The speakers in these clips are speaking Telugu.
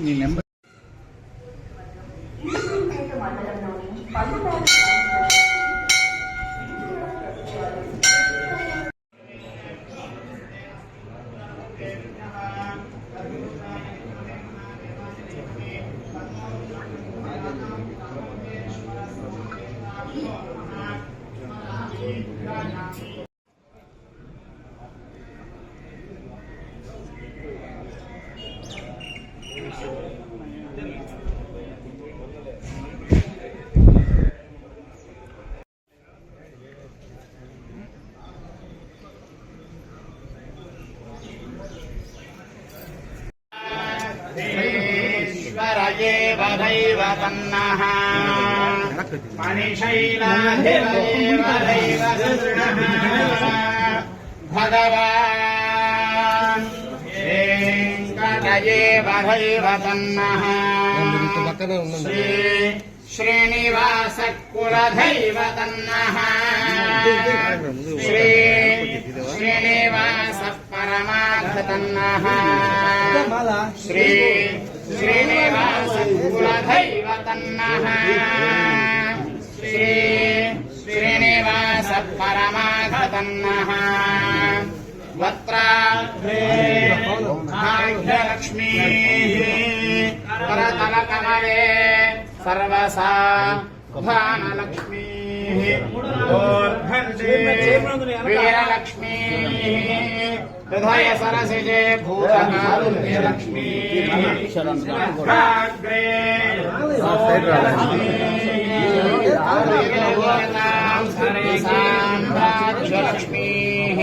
మీ నెంబర్ तन्नः मणिशैलाधिपतिर्वदैवदृढः भगवान् वेङ्कटयेवदैव तन्नः श्रीनिवासकुलदैव तन्नः श्रीनिवासः परमार्थ तन्नः श्रीनिवासकुलदैव तन्नः श्रीनिवासः परमार्थ तन्नः वक्त्राग्रे भाग्यलक्ष्मीः करतलकमले सर्वसा भानलक्ष्मीः ऊर्ध्वन्ते वीरलक्ष्मीः हृदय सरसिजे भूतकारुण्यलक्ष्मीः वक्त्राग्रे सरसां भाग्यलक्ष्मीः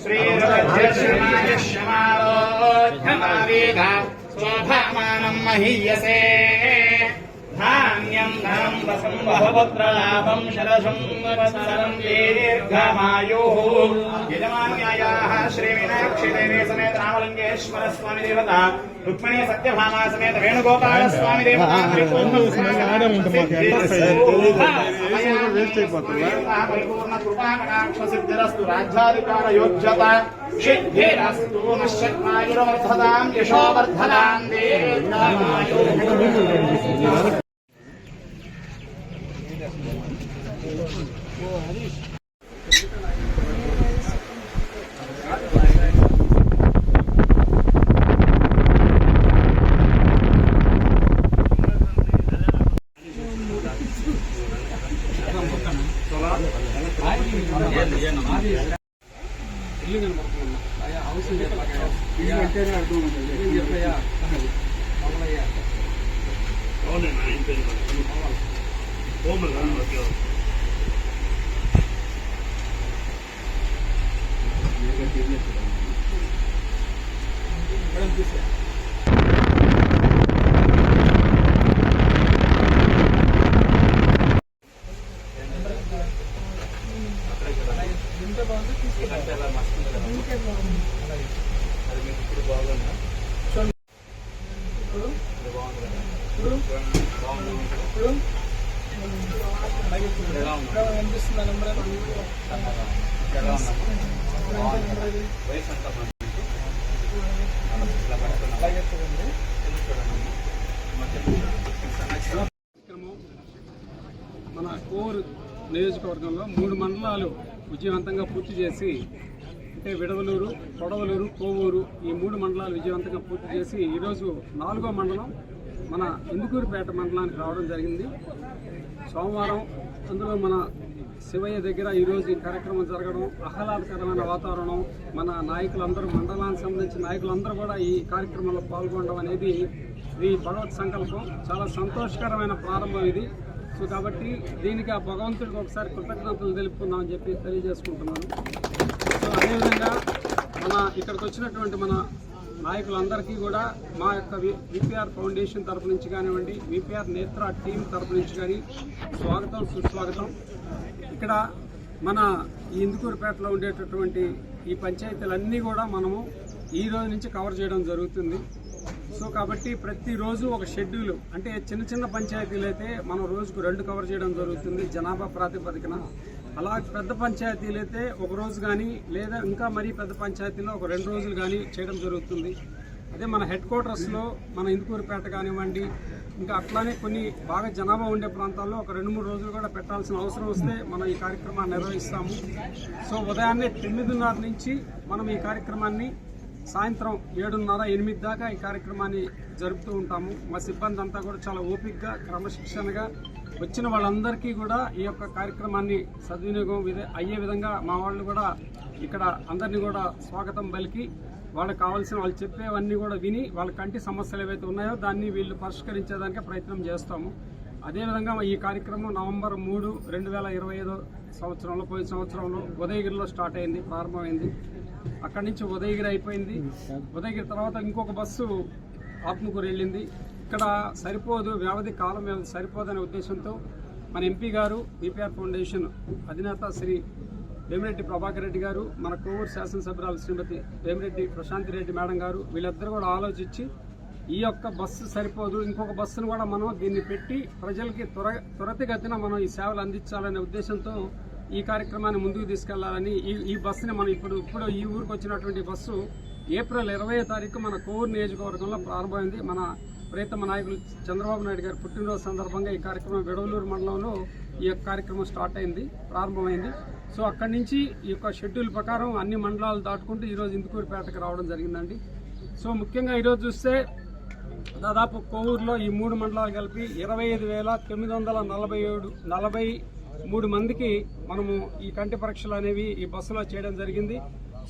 श्रीरुद्रश्रीमायश्यमारोध्यमावेद स्वभामानं महीयसे धान्यं धनं वसं बहुपुत्रलाभं शरसं वत्सरं दीर्घमायुः यजमान्यायाः श्रीमीनाक्षीदेवी समेत रामलिंगेश्वर स्वामी देवता रुक्मिणी सत्यभामा समेत वेणुगोपाल स्वामी देवता परिपूर्ण कृपा कटाक्ष सिद्धिरस्तु राज्याधिकार योज्यत सिद्धिरस्तु नश्यत्मायुर्वर्धतां यशोवर्धतां दीर्घमायुः మన కోర్ నియోజకవర్గంలో 3 మండలాలు విజయవంతంగా పూర్తి చేసి అంటే విడవలూరు, కొడవలూరు, కోవూరు ఈ 3 మండలాలు విజయవంతంగా పూర్తి చేసి ఈరోజు 4వ మండలం మన ఇందుకూరుపేట మండలానికి రావడం జరిగింది. సోమవారం అందులో మన శివయ్య దగ్గర ఈరోజు ఈ కార్యక్రమం జరగడం, ఆహ్లాదకరమైన వాతావరణం, మన నాయకులందరూ మండలానికి సంబంధించిన నాయకులందరూ కూడా ఈ కార్యక్రమంలో పాల్గొనడం అనేది ఇది భగవత్ సంకల్పం. చాలా సంతోషకరమైన ప్రారంభం ఇది. సో కాబట్టి దీనికి ఆ భగవంతుడికి ఒకసారి కృతజ్ఞతలు తెలుపుకుందామని చెప్పి తెలియజేసుకుంటున్నాను. సో అదేవిధంగా మన ఇక్కడికి వచ్చినటువంటి మన నాయకులందరికీ కూడా మా యొక్క విపిఆర్ ఫౌండేషన్ తరపు నుంచి కానివ్వండి, విపిఆర్ నేత్ర టీం తరపు నుంచి కానీ స్వాగతం, సుస్వాగతం. ఇక్కడ మన ఈ ఇందుకూరుపేటలో ఉండేటటువంటి ఈ పంచాయతీలన్నీ కూడా మనము ఈ రోజు నుంచి కవర్ చేయడం జరుగుతుంది. సో కాబట్టి ప్రతిరోజు ఒక షెడ్యూల్, అంటే చిన్న చిన్న పంచాయతీలు అయితే మనం రోజుకు 2 కవర్ చేయడం జరుగుతుంది జనాభా ప్రాతిపదికన. అలా పెద్ద పంచాయతీలు అయితే ఒక రోజు కానీ, లేదా ఇంకా మరీ పెద్ద పంచాయతీలో ఒక 2 రోజులు కానీ చేయడం జరుగుతుంది. అదే మన హెడ్ క్వార్టర్స్లో మన ఇందుకూరుపేట కానివ్వండి, ఇంకా అట్లానే కొన్ని బాగా జనాభా ఉండే ప్రాంతాల్లో ఒక 2-3 రోజులు కూడా పెట్టాల్సిన అవసరం వస్తే మనం ఈ కార్యక్రమాన్ని నిర్వహిస్తాము. సో ఉదయాన్నే 9:30 నుంచి మనం ఈ కార్యక్రమాన్ని సాయంత్రం 7:30-8 దాకా ఈ కార్యక్రమాన్ని జరుపుతూ ఉంటాము. మా సిబ్బంది అంతా కూడా చాలా ఓపికగా, క్రమశిక్షణగా వచ్చిన వాళ్ళందరికీ కూడా ఈ యొక్క కార్యక్రమాన్ని సద్వినియోగం అయ్యే విధంగా మా వాళ్ళు కూడా ఇక్కడ అందరినీ కూడా స్వాగతం పలికి వాళ్ళకి కావాల్సిన వాళ్ళు చెప్పేవన్నీ కూడా విని వాళ్ళ కంటి సమస్యలు ఏవైతే ఉన్నాయో దాన్ని వీళ్ళు పరిష్కరించేదానికి ప్రయత్నం చేస్తాము. అదేవిధంగా ఈ కార్యక్రమం నవంబర్ 3, 2025 సంవత్సరంలో, పోయిన సంవత్సరంలో ఉదయగిరిలో స్టార్ట్ అయింది, ప్రారంభమైంది. అక్కడి నుంచి ఉదయగిరి అయిపోయింది. ఉదయగిరి తర్వాత ఇంకొక బస్సు ఆత్మకూరు వెళ్ళింది. ఇక్కడ సరిపోదు, వ్యవధి కాలం వ్యవధి సరిపోదనే ఉద్దేశంతో మన ఎంపీ గారు, విపిఆర్ ఫౌండేషన్ అధినేత శ్రీ వేమిరెడ్డి ప్రభాకర్ రెడ్డి గారు, మన కోవూరు శాసనసభ్యురాలు శ్రీమతి వేమిరెడ్డి ప్రశాంతి రెడ్డి మేడం గారు, వీళ్ళిద్దరూ కూడా ఆలోచించి ఈ యొక్క బస్సు సరిపోదు, ఇంకొక బస్సును కూడా మనం దీన్ని పెట్టి ప్రజలకి త్వరితగతిన మనం ఈ సేవలు అందించాలనే ఉద్దేశంతో ఈ కార్యక్రమాన్ని ముందుకు తీసుకెళ్లాలని ఈ బస్సుని మనం ఇప్పుడు ఈ ఊరికి వచ్చినటువంటి బస్సు ఏప్రిల్ 20వ తారీఖు మన కోవూరు నియోజకవర్గంలో ప్రారంభమైంది. మన ప్రియతమ నాయకులు చంద్రబాబు నాయుడు గారి పుట్టినరోజు సందర్భంగా ఈ కార్యక్రమం విడవలూరు మండలంలో ఈ యొక్క కార్యక్రమం స్టార్ట్ అయింది, ప్రారంభమైంది. సో అక్కడి నుంచి ఈ యొక్క షెడ్యూల్ ప్రకారం అన్ని మండలాలు దాటుకుంటూ ఈరోజు ఇందుకూరుపేటకు రావడం జరిగిందండి. సో ముఖ్యంగా ఈరోజు చూస్తే దాదాపు కోవూరులో ఈ 3 మండలాలు కలిపి 25,943 మందికి మనము ఈ కంటి పరీక్షలు అనేవి ఈ బస్సులో చేయడం జరిగింది.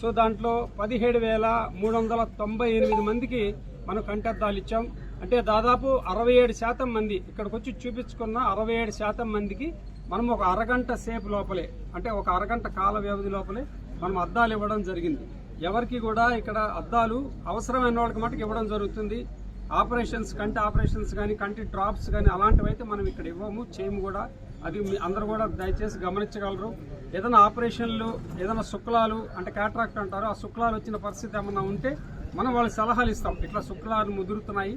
సో దాంట్లో 17,398 మందికి మనం కంటద్దాలు ఇచ్చాం. అంటే దాదాపు 67% మంది ఇక్కడికి వచ్చి చూపించుకున్న 67% మందికి మనం ఒక అరగంట సేపు లోపలే, అంటే ఒక అరగంట కాల వ్యవధి లోపలే మనం అద్దాలు ఇవ్వడం జరిగింది. ఎవరికి కూడా ఇక్కడ అద్దాలు అవసరమైన వాళ్ళకి మటుకు ఇవ్వడం జరుగుతుంది. ఆపరేషన్స్, కంటి ఆపరేషన్స్ కానీ, కంటి డ్రాప్స్ కానీ అలాంటివి అయితే మనం ఇక్కడ ఇవ్వము, చేయము కూడా. అది అందరూ కూడా దయచేసి గమనించగలరు. ఏదైనా ఆపరేషన్లు, ఏదైనా శుక్లాలు అంటే క్యాట్రాక్ట్ అంటారు, ఆ శుక్లాలు వచ్చిన పరిస్థితి ఏమన్నా ఉంటే మనం వాళ్ళకి సలహాలు ఇస్తాం. ఇట్లా శుక్లాలు ముదురుతున్నాయి,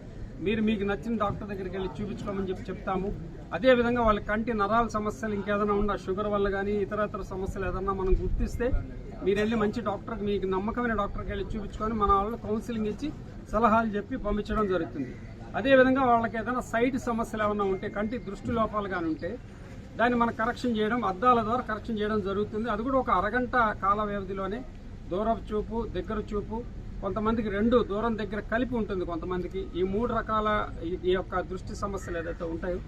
మీకు నచ్చిన డాక్టర్ దగ్గరికి వెళ్ళి చూపించుకోమని చెప్తాము. అదేవిధంగా వాళ్ళ కంటి నరాల సమస్యలు ఇంకేదైనా ఉన్నా, షుగర్ వల్ల కానీ ఇతర సమస్యలు ఏదన్నా మనం గుర్తిస్తే మీరు వెళ్ళి మంచి డాక్టర్కి, మీకు నమ్మకమైన డాక్టర్కి వెళ్ళి చూపించుకొని మన వాళ్ళు కౌన్సిలింగ్ ఇచ్చి సలహాలు చెప్పి పంపించడం జరుగుతుంది. అదేవిధంగా వాళ్ళకి ఏదైనా సైట్ సమస్యలు ఏమైనా ఉంటే, కంటి దృష్టి లోపాలు కానీ ఉంటే దాన్ని మనం కరెక్షన్ చేయడం, అద్దాల ద్వారా కరెక్షన్ చేయడం జరుగుతుంది. అది కూడా ఒక అరగంట కాల వ్యవధిలోనే. దూరపు చూపు, దగ్గర చూపు, కొంతమందికి 2 దూరం దగ్గర కలిపి ఉంటుంది కొంతమందికి. ఈ 3 రకాల ఈ యొక్క దృష్టి సమస్యలు ఏదైతే ఉంటాయో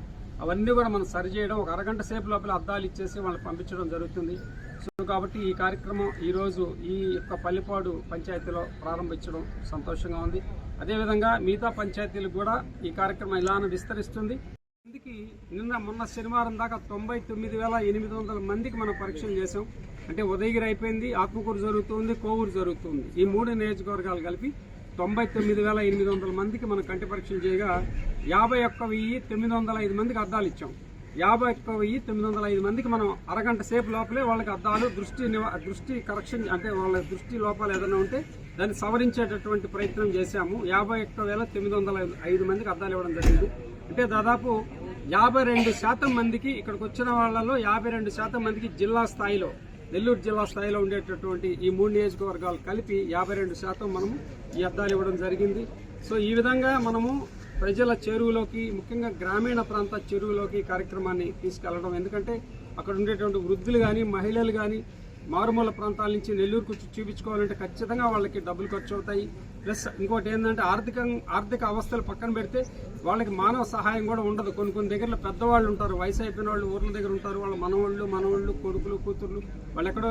అవన్నీ కూడా మనం సరిచేయడం, ఒక అరగంట సేపు లోపల అద్దాలు ఇచ్చేసి వాళ్ళకి పంపించడం జరుగుతుంది. సో కాబట్టి ఈ కార్యక్రమం ఈరోజు ఈ యొక్క పల్లిపాడు పంచాయతీలో ప్రారంభించడం సంతోషంగా ఉంది. అదేవిధంగా మిగతా పంచాయతీలకు కూడా ఈ కార్యక్రమం ఇలానే విస్తరిస్తుంది. మందికి మొన్న శనివారం దాకా 99,800 మందికి మనం పరీక్షలు చేసాం. అంటే ఉదయగిరి అయిపోయింది, ఆత్మకూరు జరుగుతుంది, కోవూరు జరుగుతుంది. ఈ 3 నియోజకవర్గాలు కలిపి 99,800 మందికి మనం కంటి పరీక్షలు చేయగా 51,905 మందికి అద్దాలు ఇచ్చాం. 51,905 మందికి మనం అరగంట సేపు లోపలే వాళ్ళకి అద్దాలు, దృష్టి కరెక్షన్, అంటే వాళ్ళ దృష్టి లోపాలు ఏదైనా ఉంటే దాన్ని సవరించేటటువంటి ప్రయత్నం చేశాము. 51,905 మందికి అద్దాలు ఇవ్వడం జరిగింది. అంటే దాదాపు 52% మందికి, ఇక్కడికి వచ్చిన వాళ్ళలో 52% మందికి జిల్లా స్థాయిలో, నెల్లూరు జిల్లా స్థాయిలో ఉండేటటువంటి ఈ 3 నియోజకవర్గాలు కలిపి 52% మనము ఈ అద్దాలు ఇవ్వడం జరిగింది. సో ఈ విధంగా మనము ప్రజల చెరువులోకి, ముఖ్యంగా గ్రామీణ ప్రాంత చెరువులోకి కార్యక్రమాన్ని తీసుకెళ్లడం. ఎందుకంటే అక్కడ ఉండేటువంటి వృద్ధులు కానీ, మహిళలు కానీ మారుమూల ప్రాంతాల నుంచి నెల్లూరుకు వచ్చి చూపించుకోవాలంటే ఖచ్చితంగా వాళ్ళకి డబ్బులు ఖర్చు అవుతాయి. ప్లస్ ఇంకోటి ఏంటంటే ఆర్థిక అవస్థలు పక్కన పెడితే వాళ్ళకి మానవ సహాయం కూడా ఉండదు. కొన్ని దగ్గరలో పెద్దవాళ్ళు ఉంటారు, వయసు అయిపోయిన వాళ్ళు ఊర్ల దగ్గర ఉంటారు, వాళ్ళ మనవాళ్ళు, కొడుకులు, కూతుర్లు వాళ్ళు ఎక్కడో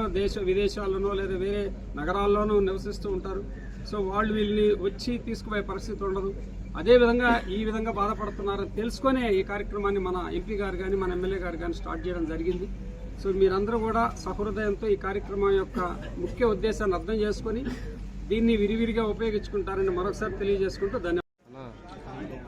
విదేశాల్లోనో లేదా వేరే నగరాల్లోనూ నివసిస్తూ ఉంటారు. సో వాళ్ళు వీళ్ళని వచ్చి తీసుకుపోయే పరిస్థితి ఉండదు. అదేవిధంగా ఈ విధంగా బాధపడుతున్నారని తెలుసుకునే ఈ కార్యక్రమాన్ని మన ఎంపీ గారు కానీ, మన ఎమ్మెల్యే గారు కానీ స్టార్ట్ చేయడం జరిగింది. సో మీరందరూ కూడా సహృదయంతో ఈ కార్యక్రమం యొక్క ముఖ్య ఉద్దేశాన్ని అర్థం చేసుకొని దీన్ని విరివిరిగా ఉపయోగించుకుంటారని మరొకసారి తెలియజేసుకుంటూ ధన్యవాదాలు.